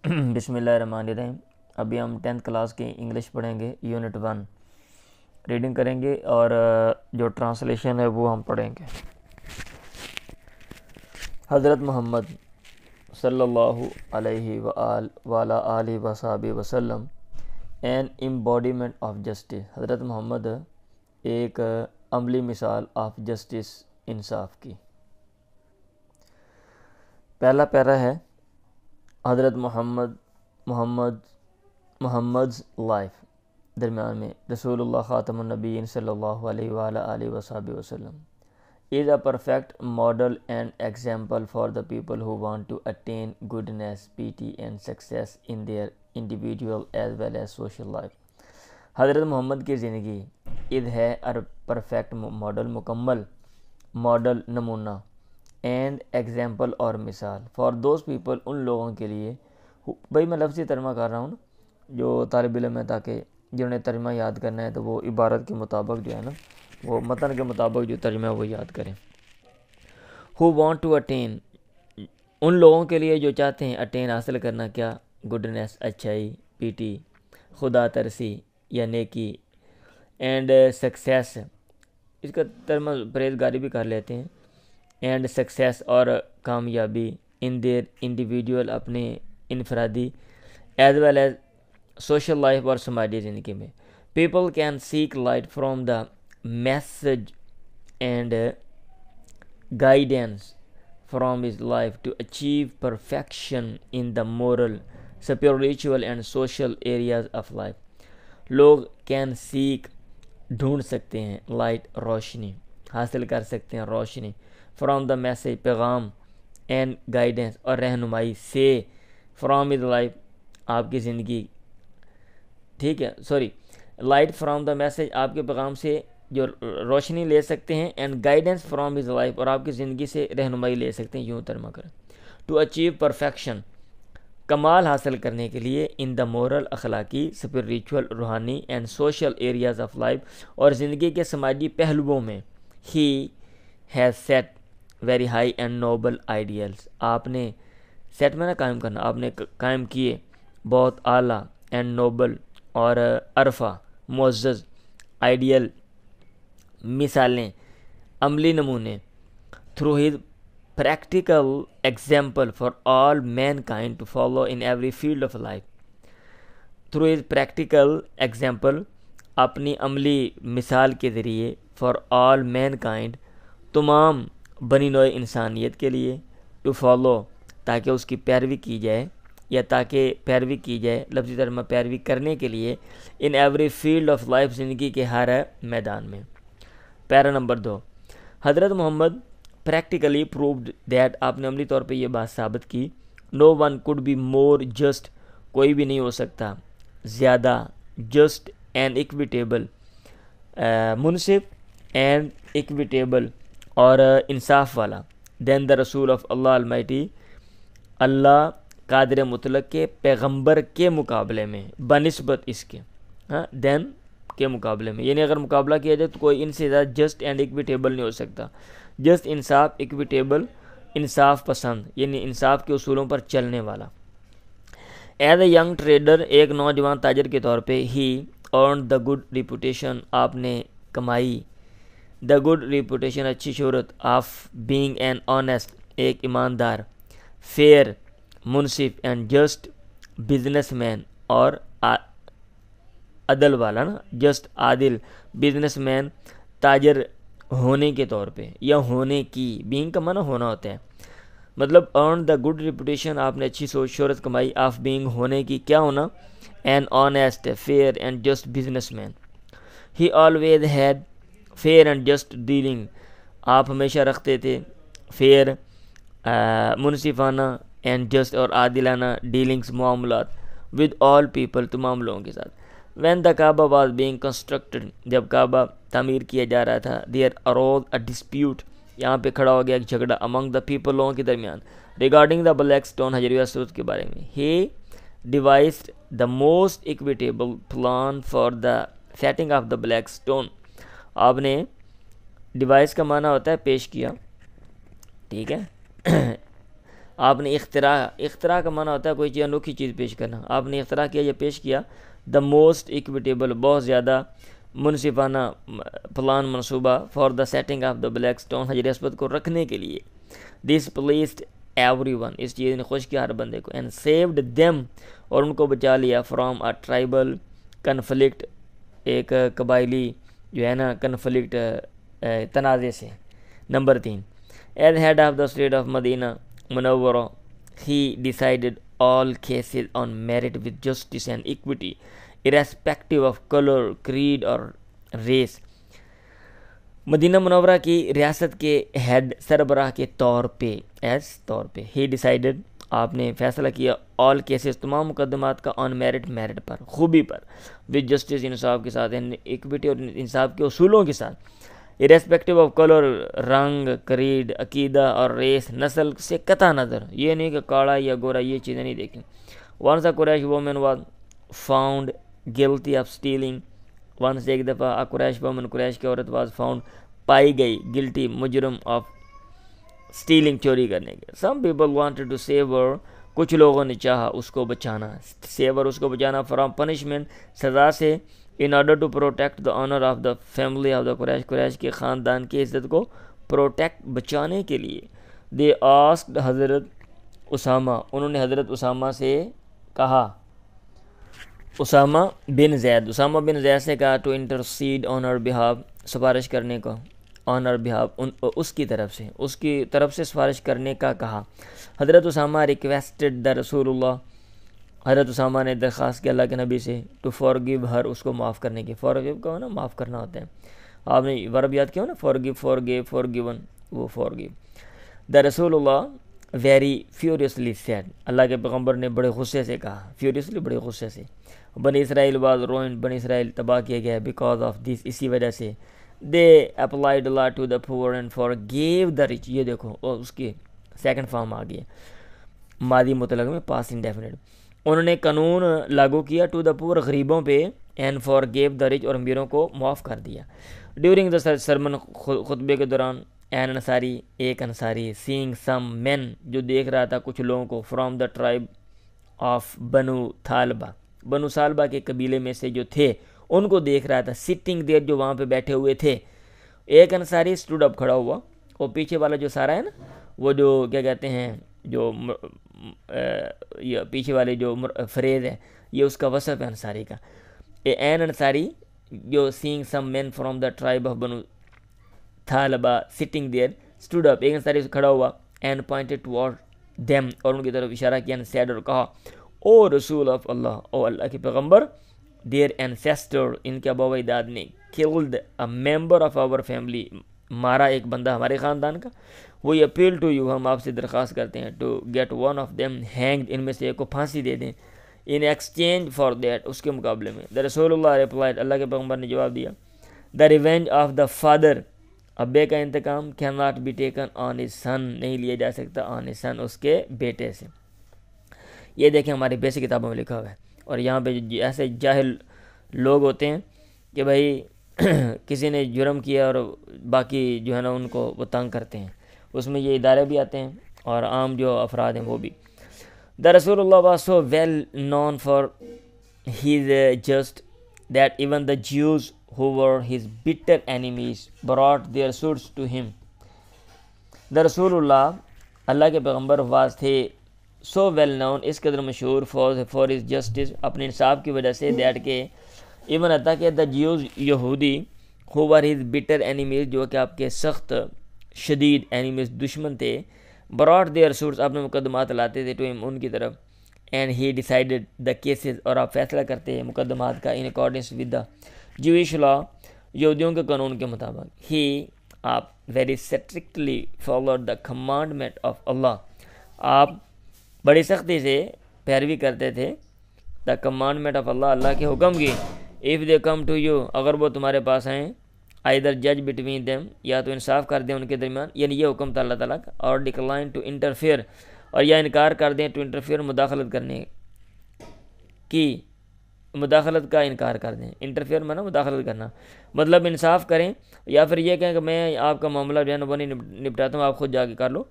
بسم اللہ الرحمن الرحیم۔ ابھی ہم 10th کلاس کی انگلش پڑھیں گے، یونٹ 1 ریڈنگ کریں گے اور جو ٹرانسلیشن ہے وہ ہم پڑھیں گے۔ حضرت محمد صلی اللہ علیہ وآلہ آلہ وصحبہ وسلم این امبوڈیمنٹ آف جسٹس۔ حضرت محمد ایک عملی مثال آف جسٹس، انصاف کی۔ پہلا پیرا ہے حضرت محمد's لائف، درمیان میں رسول اللہ خاتم النبیین صلی اللہ علیہ وآلہ آلہ وصحبہ وسلم is a perfect model and example for the people who want to attain goodness, piety and success in their individual as well as social life۔ حضرت محمد کی زندگی اذ ہے پرفیکٹ ماڈل، مکمل ماڈل، نمونہ، اینڈ ایگزامپل اور مثال، فار دوز پیپل ان لوگوں کے لیے، بھائی میں لفظی ترجمہ کر رہا ہوں جو طالب علم ہے، تاکہ جنہوں نے ترجمہ یاد کرنا ہے تو وہ عبارت کے مطابق جو ہے نا، وہ متن کے مطابق جو ترجمہ ہے وہ یاد کریں۔ who want to attain، ان لوگوں کے لیے جو چاہتے ہیں اٹین حاصل کرنا، کیا؟ گڈنس، اچھائی، پیٹی، خدا ترسی یا نیکی، اینڈ سکسیس، اس کا ترجمہ پرہیزگاری بھی کر لیتے ہیں، اینڈ سکسیس اور کامیابی، ان دیر انڈیویجول، اپنے انفرادی، as well as social life اور سماجی زندگی میں۔ People can seek light from the message and guidance from his life to achieve perfection in the moral, spiritual and social areas of life۔ لوگ can seek، ڈھونڈ سکتے ہیں، light، روشنی، حاصل کر سکتے ہیں روشنی، from the message، پیغام، and guidance اور رہنمائی سے، from his life، آپ کی زندگی، ٹھیک ہے، light from the message، آپ کے پیغام سے جو روشنی لے سکتے ہیں، and guidance from his life, اور آپ کی زندگی سے رہنمائی لے سکتے ہیں، یوں ترجمہ کریں۔ ٹو اچیو پرفیکشن، کمال حاصل کرنے کے لیے، ان دا مورل، اخلاقی، اسپریچول، روحانی، and social areas of life, اور زندگی کے سماجی پہلوؤں میں، he has set very high and noble ideals, آپ نے سیٹ میں نہ قائم کرنا، آپ نے قائم کیے بہت اعلیٰ اینڈ نوبل اور عرفہ، معزز، آئیڈیل، مثالیں، عملی نمونے، through his practical example for all mankind to follow in every field of life. Through his practical example, اپنی عملی مثال کے ذریعے، فار آل مین کائنڈ، تمام بنی نوع انسانیت کے لیے، ٹو فالو، تاکہ اس کی پیروی کی جائے، یا تاکہ پیروی کی جائے، لفظی ترجمہ پیروی کرنے کے لیے، ان ایوری فیلڈ آف لائف، زندگی کے ہر میدان میں۔ پیرا نمبر 2، حضرت محمد پریکٹیکلی پرووڈ دیٹ، آپ نے عملی طور پہ یہ بات ثابت کی، no one could be more just, کوئی بھی نہیں ہو سکتا زیادہ جسٹ اینڈ اکویٹیبل، منصف اینڈ اکویٹیبل اور انصاف والا، دین دا رسول آف اللہ المائٹی، اللہ قادر مطلق کے پیغمبر کے مقابلے میں، بنسبت اس کے، دین کے مقابلے میں، یعنی اگر مقابلہ کیا جائے تو کوئی ان سے زیادہ جسٹ اینڈ اکویٹیبل نہیں ہو سکتا۔ جسٹ، انصاف، اکویٹیبل، انصاف پسند، یعنی انصاف کے اصولوں پر چلنے والا۔ ایز اے ینگ ٹریڈر، ایک نوجوان تاجر کے طور پہ، ہی ارنڈ دا گڈ ریپوٹیشن، آپ نے کمائی دا گڈ ریپوٹیشن، اچھی شہرت، آف بینگ این آنیسٹ، ایک ایماندار، فیئر، منصف، اینڈ جسٹ بزنس مین، اور عدل والا نا، جسٹ، عادل بزنس مین، تاجر ہونے کے طور پہ، یا ہونے کی، بینگ کا معنی ہونا ہوتا ہے، مطلب ارن دا گڈ ریپوٹیشن، آپ نے اچھی شہرت کمائی، آف بینگ، ہونے کی، کیا ہونا؟ An honest, fair and just businessman. He always had fair and just dealing, آپ ہمیشہ رکھتے تھے فیئر، منصفانہ، اینڈ جسٹ اور عادلانہ ڈیلنگس، معاملات، ود آل پیپل، تمام لوگوں کے ساتھ۔ When the Kaaba was being constructed, جب کعبہ تعمیر کیا جا رہا تھا، دیئر اروز اے ڈسپیوٹ، یہاں پہ کھڑا ہو گیا ایک جھگڑا، امنگ دا پیپل، لوگوں کے درمیان، ریگارڈنگ دا بلیک اسٹون، حجر اسود کے بارے میں۔ He devised the most equitable plan for the setting of the black stone, آپ نے ڈیوائس کا معنی ہوتا ہے پیش کیا، ٹھیک ہے، آپ نے اختراع کا معنی ہوتا ہے کوئی چیز انوکھی چیز پیش کرنا. آپ نے اختراع کیا یا پیش کیا. دا موسٹ اکویٹیبل بہت زیادہ منصفانہ پلان منصوبہ for the setting of the black stone حجر اسود کو رکھنے کے لیے. دس پلیسڈ ایوری ون اس چیز نے خوش کیا ہر بندے کو. اینڈ سیوڈ دیم اور ان کو بچا لیا فرام اے ٹرائبل کنفلکٹ ایک قبائلی جو ہے نا کنفلکٹ تنازع سے. Number 3 is head of the state of Madinah Munawwarah he decided all cases on merit with justice and equity irrespective of color, creed or race. مدینہ منورہ کی ریاست کے ہیڈ سربراہ کے طور پہ ہی ڈیسائیڈڈ آپ نے فیصلہ کیا all cases تمام مقدمات کا on merit پر خوبی پر with justice انصاف کے ساتھ and equity اور انصاف کے اصولوں کے ساتھ irrespective of color رنگ creed عقیدہ اور ریس نسل سے قطع نظر. یہ نہیں کہ کاڑا یا گورا یہ چیزیں نہیں دیکھیں. once a Quraysh woman was found guilty of stealing once ایک دفعہ قریش woman قریش کی عورت was found پائی گئی guilty مجرم of stealing چوری کرنے کے. some people wanted to save her کچھ لوگوں نے چاہا اس کو بچانا اس کو بچانا from punishment سزا سے in order to protect the honor of the family of the قریش کے خاندان کی عزت کو پروٹیکٹ بچانے کے لیے. they asked حضرت اسامہ انہوں نے حضرت اسامہ سے کہا اسامہ بن زید سے کہا to intercede on her behalf سفارش کرنے کو on her behalf اس کی طرف سے سفارش کرنے کا کہا. حضرت اسامہ requested the رسول اللہ حضرت اسامہ نے درخواست کی اللہ کے نبی سے to forgive her اس کو معاف کرنے کی. forgive کا نا معاف کرنا ہوتا ہے. آپ نے ورب یاد کیا نا forgive forgiven وہ forgive. the رسول اللہ very furiously said اللہ کے پیغمبر نے بڑے غصے سے کہا furiously بڑے غصے سے. بنی اسرائیل was ruined بنی اسرائیل تباہ کیا گیا because of this اسی وجہ سے. they applied law to the poor and forgave the rich یہ دیکھو اس کی سیکنڈ فارم آ گئی ماضی مطلق میں past indefinite. انہوں نے قانون لاگو کیا ٹو دا پور غریبوں پہ and for give the rich اور امیروں کو معاف کر دیا. ڈیورنگ دا سرمن خطبے کے دوران این انصاری ایک انصاری سینگ سم مین جو دیکھ رہا تھا کچھ لوگوں کو فرام دا ٹرائب آف بنو ثعلبہ کے قبیلے میں سے جو تھے ان کو دیکھ رہا تھا سٹنگ دیر جو وہاں پہ بیٹھے ہوئے تھے. ایک انصاری اسٹوڈ اپ کھڑا ہوا اور پیچھے والا جو سارا ہے نا وہ جو کیا کہتے ہیں جو یہ پیچھے والے جو فریز ہے یہ اس کا وصف ہے انصاری کا. این انصاری جو سینگ سم مین فرام دا ٹرائب آف بنو ثعلبہ سٹنگ دیئر اسٹوڈ اپ ایک انصاری کھڑا ہوا اینڈ پوائنٹڈ ٹوارڈ دیم اور ان کی طرف اشارہ کیا اینڈ سیڈ اور کہا او رسول آف اللہ او اللہ کے پیغمبر دیئر اینسیسٹر ان کے ابا و اجداد نے killed a member of our family مارا ایک بندہ ہمارے خاندان کا. وہی اپیل ٹو یو ہم آپ سے درخواست کرتے ہیں to get one of them hanged ان میں سے ایک کو پھانسی دے دیں ان ایکسچینج فار دیٹ اس کے مقابلے میں. دا رسول اللہ ریپلائڈ اللہ کے پیغمبر نے جواب دیا the revenge of the father ابے کا انتقام can not be taken on his son نہیں لیا جا سکتا آن ہز سن اس کے بیٹے سے. یہ دیکھیں ہماری بیسک کتابوں میں لکھا ہوا ہے. اور یہاں پہ ایسے جاہل لوگ ہوتے ہیں کہ بھائی کسی نے جرم کیا اور باقی جو ہے نا ان کو وہ تنگ کرتے ہیں اس میں یہ ادارے بھی آتے ہیں اور عام جو افراد ہیں وہ بھی. دا رسول اللہ was so well known for his just that even the Jews who were his bitter enemies brought their swords to him. دا رسول اللہ کے پیغمبر واز تھے so well known اس قدر مشہور for his justice اپنے انصاف کی وجہ سے دیٹ کہ ایون حتیٰ کہ دا جیوز یہودی who were his bitter enemies جو کہ آپ کے سخت شدید enemies دشمن تھے brought their swords اپنے مقدمات لاتے تھے to him ان کی طرف and he decided the cases اور آپ فیصلہ کرتے ہیں مقدمات کا in accordance with the Jewish law یہودیوں کے قانون کے مطابق. he آپ very strictly followed the commandment of Allah آپ بڑی سختی سے پیروی کرتے تھے the commandment of Allah اللہ کے حکم کی. if they come to you اگر وہ تمہارے پاس آئیں either judge between them یا تو انصاف کر دیں ان کے درمیان یعنی یہ حکم تھا اللہ تعالیٰ کا اور decline to interfere اور یا انکار کر دیں to interfere مداخلت کرنے کی مداخلت کا انکار کر دیں. انٹرفیئر میں نا مداخلت کرنا مطلب انصاف کریں یا پھر یہ کہیں کہ میں آپ کا معاملہ جو ہے نا وہ نہیں نپٹاتا ہوں آپ خود جا کے کر لو.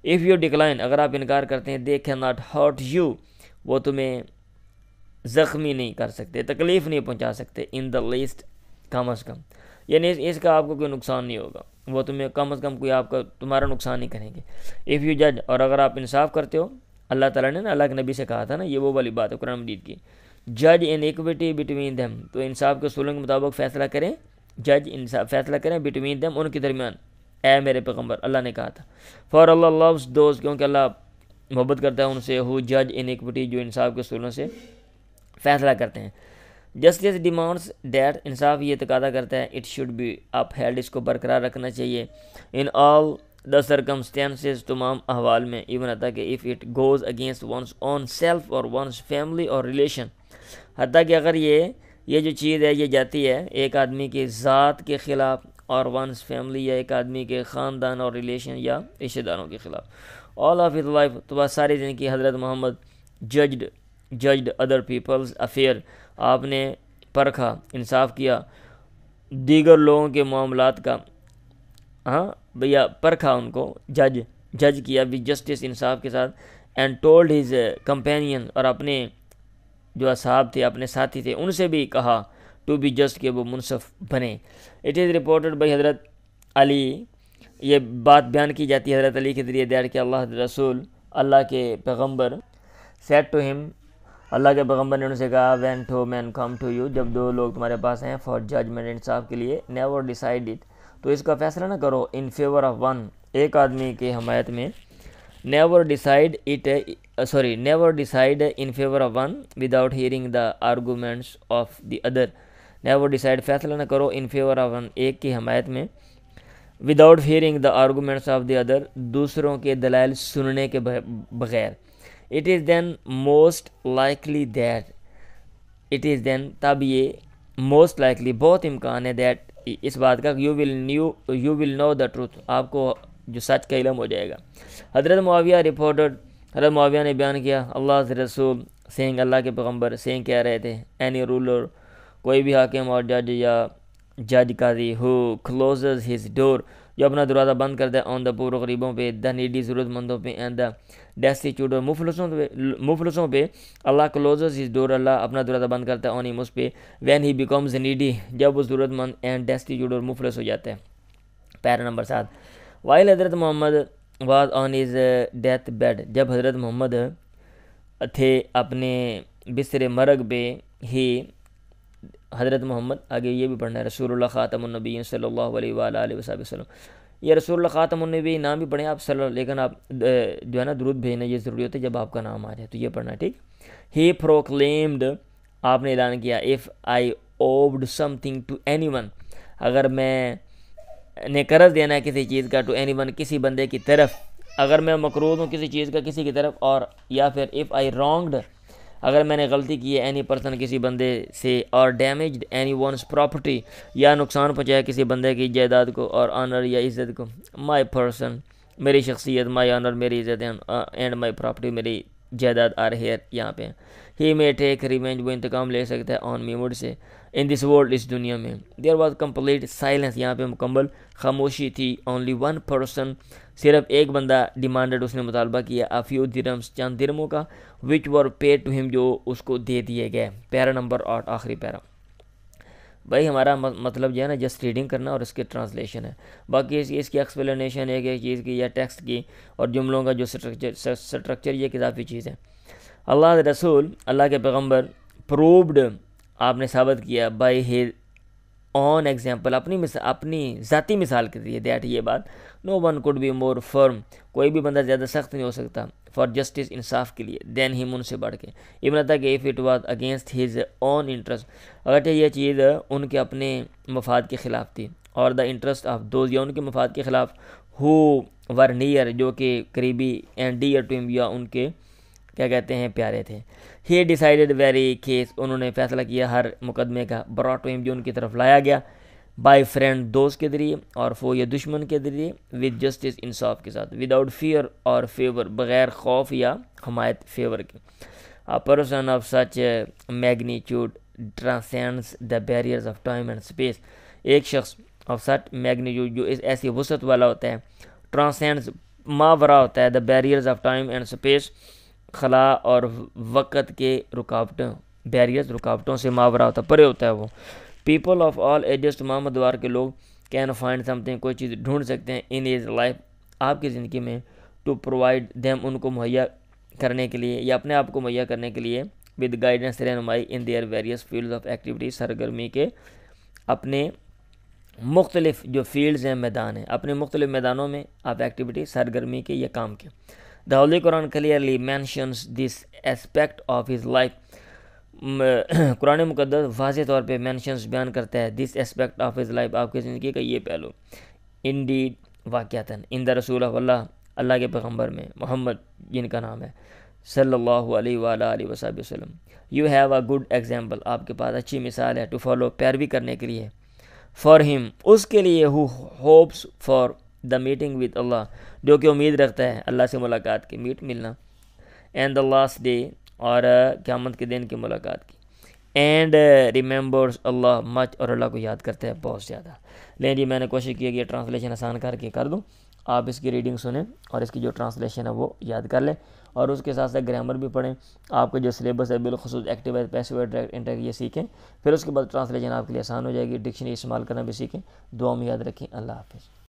اف یو ڈکلائن، اگر آپ انکار کرتے ہیں، they can not hurt you, وہ تمہیں زخمی نہیں کر سکتے، تکلیف نہیں پہنچا سکتے، ان دا لیسٹ، کم از کم، یعنی اس کا آپ کو کوئی نقصان نہیں ہوگا، وہ تمہیں کم از کم کوئی آپ کا تمہارا نقصان نہیں کریں گے. اف یو جج، اور اگر آپ انصاف کرتے ہو، اللہ تعالیٰ نے نا اللہ کے نبی سے کہا تھا نا، یہ وہ والی بات ہے قرآن مجید کی، جج ان ایکویٹی بٹوین دیم، تو انصاف کے اصولوں کے مطابق فیصلہ کریں، جج انصاف فیصلہ کریں بٹوین دیم، ان کے درمیان، اے میرے پیغمبر، اللہ نے کہا تھا. فار اللہ لوز دوز، کیونکہ اللہ محبت کرتا ہے ان سے، ہو جج ان ایکویٹی، جو انصاف کے اصولوں سے فیصلہ کرتے ہیں. جسٹس ڈیمانڈس دیٹ، انصاف یہ تقاضا کرتا ہے، it should be upheld, اس کو برقرار رکھنا چاہیے، ان آل دا سرکمسٹینسز، تمام احوال میں، ایون حتیٰ کہ if it goes against one's own self اور ونس فیملی اور ریلیشن، حتیٰ کہ اگر یہ جو چیز ہے یہ جاتی ہے ایک آدمی کی ذات کے خلاف، اور ونس فیملی، یا ایک آدمی کے خاندان اور ریلیشن یا رشتہ داروں کے خلاف. آل آف ہز لائف، تو بس ساری زندگی حضرت محمد ججڈ ادر پیپلز افیئر، آپ نے پرکھا، انصاف کیا دیگر لوگوں کے معاملات کا، ہاں بھیا پرکھا ان کو، جج کیا بھی جسٹس، انصاف کے ساتھ، اینڈ ٹولڈ ہز کمپینین، اور اپنے جو اصحاب تھے، اپنے ساتھی تھے، ان سے بھی کہا ٹو بی جسٹ، کہ وہ منصف بنے. اٹ از رپورٹڈ بائی حضرت علی، یہ بات بیان کی جاتی ہے حضرت علی کے ذریعے، دیٹ کہ اللہ رسول، اللہ کے پیغمبر، سیڈ ٹو ہم، اللہ کے پیغمبر نے ان سے کہا، when two men come to you, جب دو لوگ تمہارے پاس ہیں، فار ججمنٹ، انصاف کے لیے، نیور ڈیسائڈ اٹ، تو اس کا فیصلہ نہ کرو، ان فیور آف ون، ایک آدمی کے حمایت میں، never decide in favour of one without hearing the arguments of the other, never decide, فیصلہ نہ کرو، ان فیور آف ون، ایک کی حمایت میں، without hearing the arguments of the other, دوسروں کے دلائل سننے کے بغیر. It is then most likely that, it is then, تب یہ موسٹ لائکلی، بہت امکان ہے، دیٹ، اس بات کا، you will know the truth, آپ کو جو سچ کا علم ہو جائے گا. حضرت معاویہ رپورٹڈ، حضرت معاویہ نے بیان کیا، اللہ رسول سینگ، اللہ کے پیغمبر سینگ کہہ رہے تھے، اینی رولر، کوئی بھی حاکم اور جج یا جج قاضی، ہو کلوزز ہز ڈور، جو اپنا دروازہ بند کرتا ہے، آن دا پور، غریبوں پہ، دا نیڈی، ضرورت مندوں پہ، اینڈ دا ڈیسٹیچیوٹ، اور مفلسوں پہ، اللہ کلوزز ہز ڈور، اللہ اپنا دروازہ بند کرتا ہے، آن ہم، اس پہ، وین ہی بیکمز نیڈی، جب وہ ضرورت مند اینڈ ڈیسٹیچیوٹ اور مفلس ہو جاتا ہے. پیرا نمبر 7، وائل حضرت Muhammad was on his deathbed, جب حضرت محمد تھے اپنے بستر مرگ پہ، ہی حضرت محمد، آگے یہ بھی پڑھنا ہے، رسول اللہ خاتم النبی صلی اللہ علیہ وآلہ وسلم، یہ رسول اللہ خاتم النبی نام بھی پڑھیں آپ صلی اللہ، لیکن آپ جو ہے نا درود بھیجنا یہ ضروری ہوتا ہے جب آپ کا نام آ جائے، تو یہ پڑھنا ہے، ٹھیک. ہی پروکلیمڈ، آپ نے اعلان کیا، if I owed something to anyone, اگر میں نے قرض دینا ہے کسی چیز کا، ٹو اینی ون، کسی بندے کی طرف، اگر میں مقروض ہوں کسی چیز کا کسی کی طرف، اور یا پھر اف آئی رانگڈ، اگر میں نے غلطی کی ہے، اینی پرسن، کسی بندے سے، اور ڈیمیجڈ اینی ونس پراپرٹی، یا نقصان پہنچایا کسی بندے کی جائیداد کو، اور آنر، یا عزت کو، مائی پرسن، میری شخصیت، مائی آنر، میری عزت، اینڈ مائی پراپرٹی، میری جائیداد، آر ہیئر، یہاں پہ، ہی میں ٹیک ریونج، وہ انتقام لے سکتا ہے، آن می، مجھ سے، ان دس ورلڈ، اس دنیا میں. دیر واز کمپلیٹ سائلنس، یہاں پہ مکمل خاموشی تھی. اونلی ون پرسن، صرف ایک بندہ، ڈیمانڈڈ، اس نے مطالبہ کیا، a few dirhams، چند درہموں کا، which were paid to him، جو اس کو دے دیے گئے. پیرا نمبر 8، آخری پیرا. بھائی ہمارا مطلب جو ہے نا جسٹ ریڈنگ کرنا اور اس کے ٹرانسلیشن ہے، باقی اس کی ایکسپلینیشن ایک ایک چیز کی یا ٹیکسٹ کی اور جملوں کا جو سٹرکچر یہ ایک اضافی چیز ہے. اللہ رسول، اللہ کے پیغمبر، پرووڈ، آپ نے ثابت کیا، بائی ہز آن ایگزامپل، اپنی ذاتی مثال کے ذریعے، دیٹ، یہ بات، نو ون کوڈ بی مور فرم، کوئی بھی بندہ زیادہ سخت نہیں ہو سکتا، فار جسٹس، انصاف کے لیے، دین ہم، ان سے بڑھ کے، ایون تک کہ if it was against his own interest, اگرچہ یہ چیز ان کے اپنے مفاد کے خلاف تھی، اور دا انٹرسٹ آف دوز، یا ان کے مفاد کے خلاف، ہو ور نیئر، جو کہ قریبی، اینڈ ڈیئر ٹو ہم، یا ان کے کیا کہتے ہیں پیارے تھے. ہی ڈیسائیڈڈ ویری کیس، انہوں نے فیصلہ کیا ہر مقدمے کا، براٹ ٹو ہم، جو ان کی طرف لایا گیا، بائی فرینڈ، دوست کے ذریعے، اور فو، یا دشمن کے ذریعے، ود جسٹس، انصاف کے ساتھ، وداؤٹ فیئر اور فیور، بغیر خوف یا حمایت، فیور کے. A person of such magnitude transcends the barriers of time and space، ایک شخص of such magnitude، جو اس ایسی وسعت والا ہوتا ہے، transcends، ماورا ہوتا ہے the barriers of time and space, خلا اور وقت کے رکاوٹوں، بیریئرز رکاوٹوں سے ماورا ہوتا ہے، پرے ہوتا ہے وہ. پیپل آف آل ایجز، تمام ادوار کے لوگ، کین فائنڈ سم تھنگ، کوئی چیز ڈھونڈ سکتے ہیں ان ہز لائف، آپ کی زندگی میں، ٹو پرووائڈ دیم، ان کو مہیا کرنے کے لیے یا اپنے آپ کو مہیا کرنے کے لیے، ود گائیڈنس رہنمائی in their various fields of activity, سرگرمی کے اپنے مختلف جو فیلڈز ہیں، میدان ہیں، اپنے مختلف میدانوں میں آپ ایکٹیویٹی، سرگرمی کے یا کام کے. The holy Quran clearly mentions this aspect of his life, Quran مقدس واضح طور پہ مینشنز بیان کرتا ہے this aspect of his life, آپ کی زندگی کا یہ پہلو. انڈیڈ، واقعتاً، ان دا رسول آف اللہ، اللہ کے پیغمبر میں، محمد جن کا نام ہے، صلی اللہ علیہ وآلہ وسلم. You have a good example, آپ کے پاس اچھی مثال ہے، ٹو فالو، پیروی کرنے کے لیے. فار ہم، اس کے لیے، he hopes for the meeting with Allah, جو کہ امید رکھتا ہے اللہ سے ملاقات کی، ملنا. اینڈ دا لاسٹ ڈے، اور قیامت کے دن کی ملاقات کی. اینڈ ریممبرز اللہ مچ، اور اللہ کو یاد کرتا ہے بہت زیادہ. لیکن جی میں نے کوشش کی کہ یہ ٹرانسلیشن آسان کر کے کر دوں، آپ اس کی ریڈنگ سنیں اور اس کی جو ٹرانسلیشن ہے وہ یاد کر لیں، اور اس کے ساتھ ساتھ گرامر بھی پڑھیں. آپ کا جو سلیبس ہے بالخصوص ایکٹیو ہے، پیسو ہے، ڈائریکٹ انٹیکٹ، یہ سیکھیں. پھر اس کے بعد ٹرانسلیشن آپ کے لیے آسان ہو جائے گی، ڈکشنری استعمال کرنا بھی سیکھیں. دعا میں یاد رکھیں. اللہ حافظ.